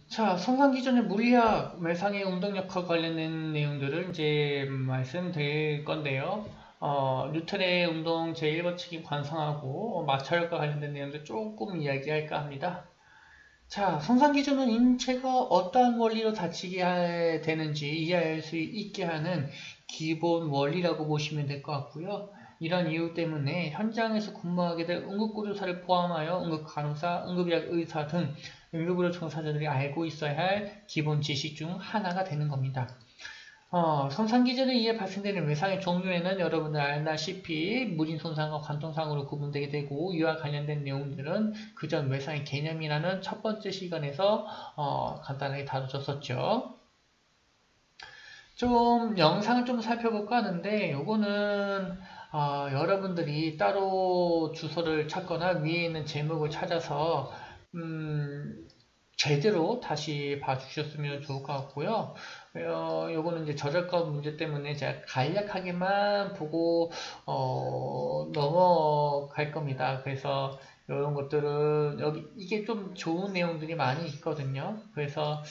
자, 손상 기준의 물리학, 외상의 운동력과 관련된 내용들을 이제 말씀드릴 건데요. 뉴턴의 운동 제1법칙이 관성하고 마찰과 관련된 내용들 조금 이야기할까 합니다. 자, 손상 기준은 인체가 어떠한 원리로 다치게 되는지 이해할 수 있게 하는 기본 원리라고 보시면 될 것 같고요. 이런 이유 때문에 현장에서 근무하게 될 응급구조사를 포함하여 응급간호사, 응급의사 등 응급의료 종사자들이 알고 있어야 할 기본 지식 중 하나가 되는 겁니다. 손상 기준에 의해 발생되는 외상의 종류에는 여러분들 알다시피 무진 손상과 관통상으로 구분되게 되고, 이와 관련된 내용들은 그전 외상의 개념이라는 첫 번째 시간에서 간단하게 다뤄졌었죠. 좀 영상을 좀 살펴볼까 하는데, 요거는 여러분들이 따로 주소를 찾거나 위에 있는 제목을 찾아서 제대로 다시 봐주셨으면 좋을 것 같고요. 요거는 이제 저작권 문제 때문에 제가 간략하게만 보고 넘어갈 겁니다. 그래서 이런 것들은 여기 이게 좀 좋은 내용들이 많이 있거든요. 그래서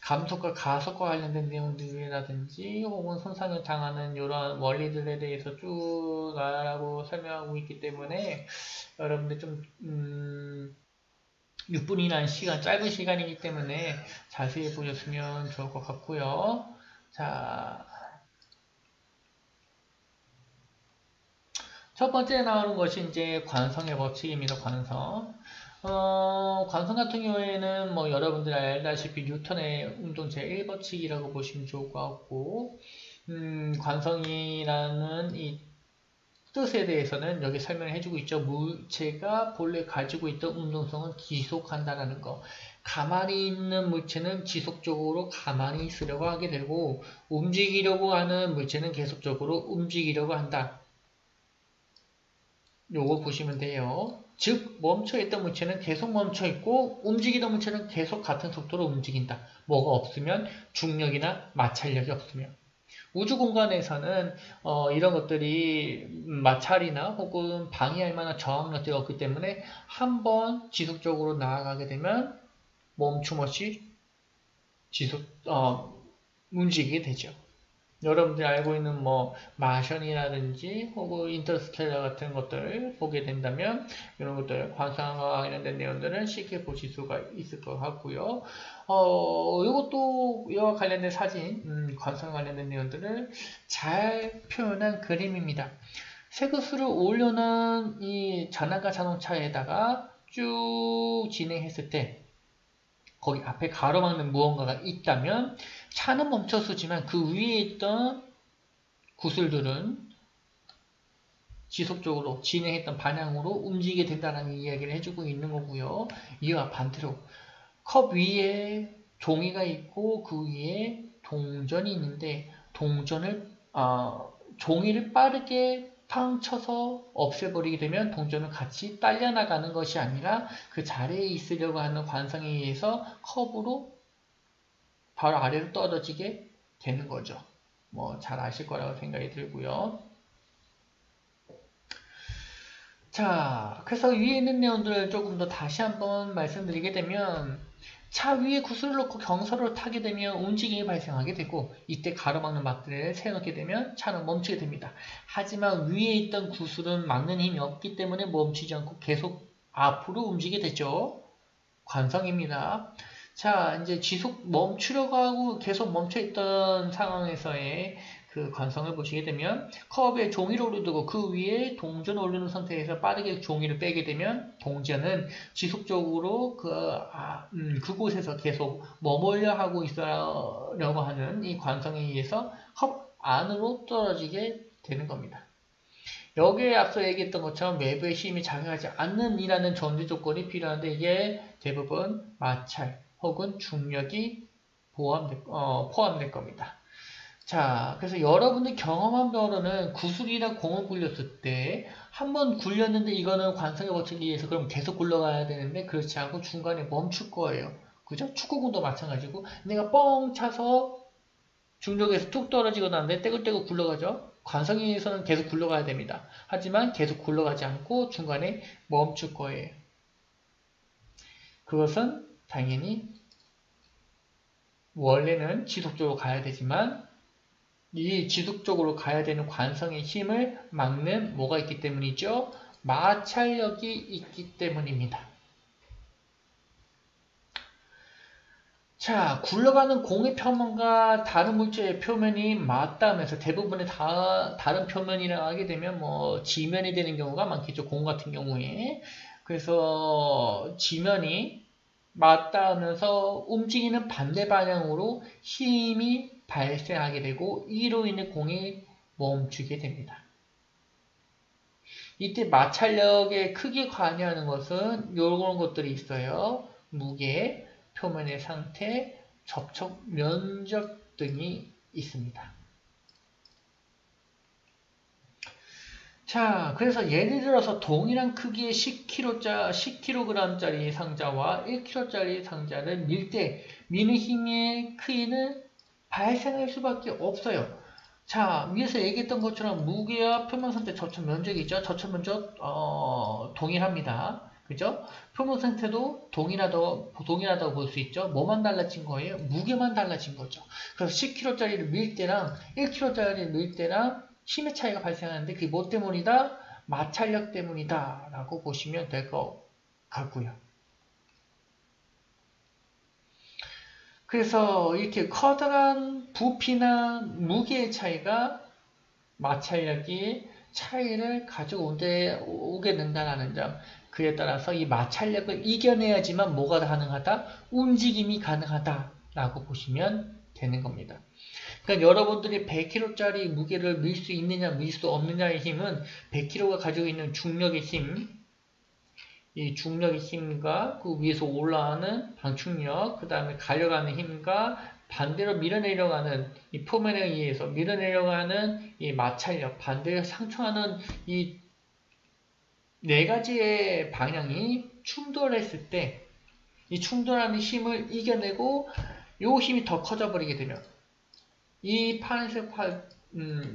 감속과 가속과 관련된 내용들이라든지 혹은 손상을 당하는 이런 원리들에 대해서 쭉 나라고 설명하고 있기 때문에 여러분들 좀 6분이라는 시간, 짧은 시간이기 때문에 자세히 보셨으면 좋을 것 같고요. 자, 첫 번째 나오는 것이 이제 관성의 법칙입니다. 관성. 관성 같은 경우에는 뭐 여러분들 알다시피 뉴턴의 운동 제1법칙이라고 보시면 좋을 것 같고, 관성이라는 이 뜻에 대해서는 여기 설명을 해주고 있죠. 물체가 본래 가지고 있던 운동성은 지속한다라는 거. 가만히 있는 물체는 지속적으로 가만히 있으려고 하게 되고, 움직이려고 하는 물체는 계속적으로 움직이려고 한다. 요거 보시면 돼요. 즉 멈춰있던 물체는 계속 멈춰있고, 움직이던 물체는 계속 같은 속도로 움직인다. 뭐가 없으면, 중력이나 마찰력이 없으면. 우주 공간에서는 이런 것들이 마찰이나 혹은 방해할 만한 저항력들이 없기 때문에 한번 지속적으로 나아가게 되면 멈춤 없이 지속 움직이게 되죠. 여러분들이 알고 있는 뭐 마션이라든지 혹은 인터스텔라 같은 것들 보게 된다면 이런 것들 관상과 관련된 내용들은 쉽게 보실 수가 있을 것 같고요. 이것도 이와 관련된 사진, 관상 관련된 내용들을 잘 표현한 그림입니다. 세구스를 올려놓은 이 전환과 자동차에다가 쭉 진행했을 때 거기 앞에 가로막는 무언가가 있다면 차는 멈춰서지만 그 위에 있던 구슬들은 지속적으로 진행했던 방향으로 움직이게 된다는 이야기를 해주고 있는 거고요. 이와 반대로 컵 위에 종이가 있고 그 위에 동전이 있는데 종이를 빠르게 팡 쳐서 없애버리게 되면 동전은 같이 딸려나가는 것이 아니라 그 자리에 있으려고 하는 관성에 의해서 컵으로 바로 아래로 떨어지게 되는 거죠. 뭐 잘 아실 거라고 생각이 들고요. 자, 그래서 위에 있는 내용들을 조금 더 다시 한번 말씀드리게 되면 차 위에 구슬을 놓고 경사로를 타게 되면 움직임이 발생하게 되고 이때 가로막는 막대를 세워놓게 되면 차는 멈추게 됩니다. 하지만 위에 있던 구슬은 막는 힘이 없기 때문에 멈추지 않고 계속 앞으로 움직이게 되죠. 관성입니다. 자, 이제 지속 멈추려고 하고 계속 멈춰있던 상황에서의 그 관성을 보시게 되면 컵에 종이를 올려두고 그 위에 동전을 올리는 상태에서 빠르게 종이를 빼게 되면 동전은 지속적으로 그곳에서 계속 머물려 하고 있으려고 하는 이 관성에 의해서 컵 안으로 떨어지게 되는 겁니다. 여기에 앞서 얘기했던 것처럼 외부의 힘이 작용하지 않는 이라는 전제 조건이 필요한데 이게 대부분 마찰 혹은 중력이 포함될 겁니다. 자, 그래서 여러분들 경험한 바로는 구슬이나 공을 굴렸을 때 한 번 굴렸는데 이거는 관성의 법칙에 의해서 그럼 계속 굴러가야 되는데 그렇지 않고 중간에 멈출 거예요. 그죠? 축구공도 마찬가지고 내가 뻥 차서 중력에서 툭 떨어지고 나는데 떼굴떼굴 굴러가죠. 관성에 의해서는 계속 굴러가야 됩니다. 하지만 계속 굴러가지 않고 중간에 멈출 거예요. 그것은 당연히 원래는 지속적으로 가야 되지만 이 지속적으로 가야 되는 관성의 힘을 막는 뭐가 있기 때문이죠? 마찰력이 있기 때문입니다. 자, 굴러가는 공의 표면과 다른 물체의 표면이 맞닿으면서 대부분의 다른 표면이라 하게 되면 뭐 지면이 되는 경우가 많겠죠. 공 같은 경우에. 그래서 지면이 맞닿으면서 움직이는 반대 방향으로 힘이 발생하게 되고 이로 인해 공이 멈추게 됩니다. 이때 마찰력에 크게 관여하는 것은 이런 것들이 있어요. 무게, 표면의 상태, 접촉 면적 등이 있습니다. 자, 그래서 예를 들어서 동일한 크기의 10kg짜리 상자와 1kg짜리 상자를 밀 때 미는 힘의 크기는 발생할 수밖에 없어요. 자, 위에서 얘기했던 것처럼 무게와 표면 상태 접촉 면적이 있죠. 접촉 면적 동일합니다. 그죠? 표면 상태도 동일하다고 볼 수 있죠. 뭐만 달라진 거예요? 무게만 달라진 거죠. 그래서 10kg짜리를 밀 때랑 1kg짜리를 밀 때랑 힘의 차이가 발생하는데 그게 뭐 때문이다? 마찰력 때문이다 라고 보시면 될 것 같고요. 그래서 이렇게 커다란 부피나 무게의 차이가 마찰력이 차이를 가져오게 된다는 점. 그에 따라서 이 마찰력을 이겨내야지만 뭐가 가능하다? 움직임이 가능하다라고 보시면 되는 겁니다. 그러니까 여러분들이 100kg짜리 무게를 밀 수 있느냐 밀 수 없느냐의 힘은 100kg가 가지고 있는 중력의 힘, 이 중력의 힘과 그 위에서 올라가는 방축력, 그 다음에 가려가는 힘과 반대로 밀어내려가는 이 표면에 의해서 밀어내려가는 이 마찰력, 반대로 상충하는 이 네 가지의 방향이 충돌했을 때 이 충돌하는 힘을 이겨내고 이 힘이 더 커져 버리게 되면 이 파란색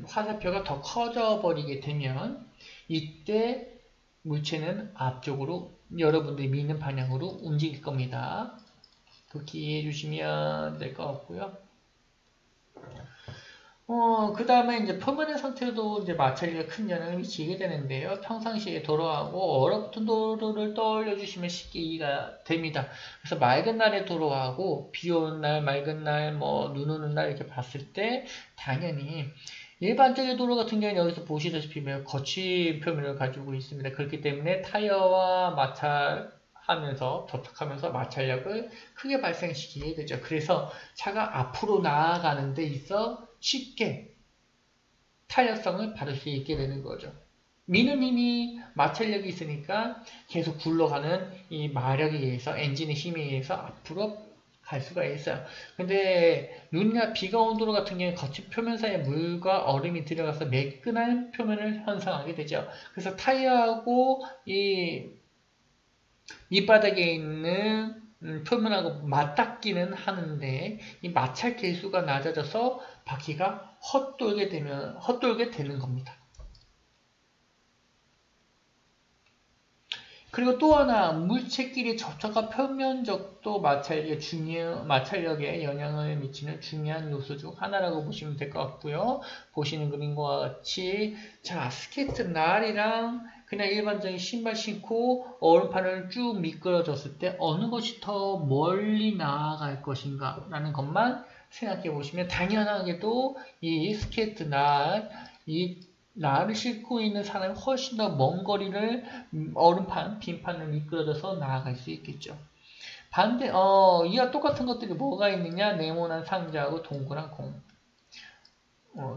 화살표가 더 커져 버리게 되면 이때 물체는 앞쪽으로 여러분들이 미는 방향으로 움직일 겁니다. 그렇게 이해해 주시면 될 것 같고요. 그 다음에 이제 표면의 상태도 이제 마찰력이 큰 영향을 미치게 되는데요. 평상시에 도로하고 얼어붙은 도로를 떠올려 주시면 쉽게 이해가 됩니다. 그래서 맑은 날에 도로하고 비 오는 날, 맑은 날, 뭐 눈 오는 날 이렇게 봤을 때 당연히 일반적인 도로 같은 경우는 여기서 보시다시피 매우 거친 표면을 가지고 있습니다. 그렇기 때문에 타이어와 마찰하면서 접촉하면서 마찰력을 크게 발생시키게 되죠. 그래서 차가 앞으로 나아가는 데 있어 쉽게 탄력성을 받을 수 있게 되는 거죠. 미는 힘이 마찰력이 있으니까 계속 굴러가는 이 마력에 의해서 엔진의 힘에 의해서 앞으로 갈 수가 있어요. 근데 눈이나 비가 온 도로 같은 경우에 거친 표면 사이에 물과 얼음이 들어가서 매끈한 표면을 형성하게 되죠. 그래서 타이어하고 이 밑바닥에 있는 표면하고 맞닿기는 하는데 이 마찰 계수가 낮아져서 바퀴가 헛돌게 되는 겁니다. 그리고 또 하나 물체끼리 접촉과 표면적도 마찰력에 영향을 미치는 중요한 요소 중 하나라고 보시면 될 것 같고요. 보시는 그림과 같이 자 스케이트 날이랑 그냥 일반적인 신발 신고 얼음판을 쭉 미끄러졌을 때 어느 것이 더 멀리 나아갈 것인가 라는 것만 생각해 보시면 당연하게도 이 스케이트 날, 이 날을 싣고 있는 사람이 훨씬 더 먼 거리를 얼음판, 빈판을 미끄러져서 나아갈 수 있겠죠. 반대, 이와 똑같은 것들이 뭐가 있느냐? 네모난 상자하고 동그란 공.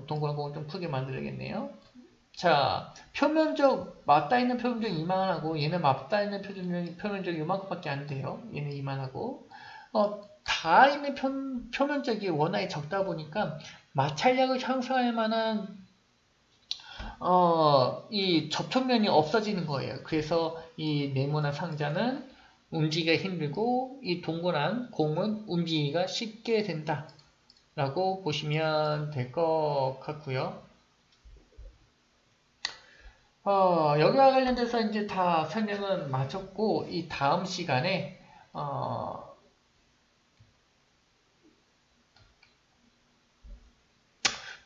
동그란 공을 좀 크게 만들어야겠네요. 자, 표면적, 맞닿아있는 표면적이 이만하고, 얘는 맞닿아있는 표면적이 이만큼밖에 안 돼요. 얘는 이만하고. 닿아있는 표면적이 워낙에 적다 보니까, 마찰력을 형성할 만한 이 접촉면이 없어지는 거예요. 그래서 이 네모난 상자는 움직이기가 힘들고 이 동그란 공은 움직이기가 쉽게 된다 라고 보시면 될 것 같고요. 여기와 관련돼서 이제 다 설명은 마쳤고 이 다음 시간에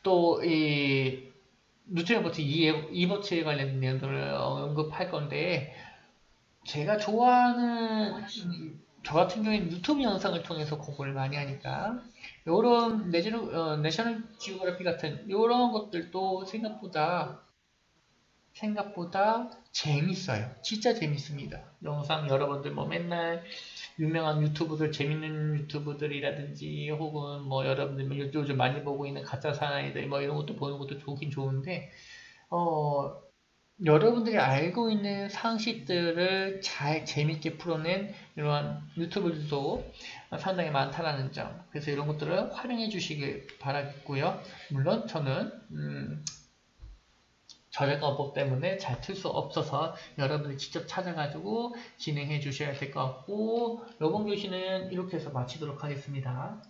또 이 누트리버트 2버츠에 관련된 내용들을 언급할 건데, 제가 좋아하는 저 같은 경우에는 유튜브 영상을 통해서 공부를 많이 하니까 요런 내셔널 지오그래피 같은 요런 것들도 생각보다 재밌어요. 진짜 재밌습니다. 영상 여러분들 뭐 맨날 유명한 유튜브들, 재밌는 유튜브들이라든지 혹은 뭐 여러분들 뭐 요즘 많이 보고 있는 가짜 사나이들 뭐 이런 것도 보는 것도 좋긴 좋은데, 어, 여러분들이 알고 있는 상식들을 잘 재밌게 풀어낸 이러한 유튜브들도 상당히 많다라는 점. 그래서 이런 것들을 활용해 주시길 바라겠고요. 물론 저는 저작권법 때문에 잘 틀 수 없어서 여러분이 직접 찾아가지고 진행해 주셔야 될 것 같고, 이번 교시는 이렇게 해서 마치도록 하겠습니다.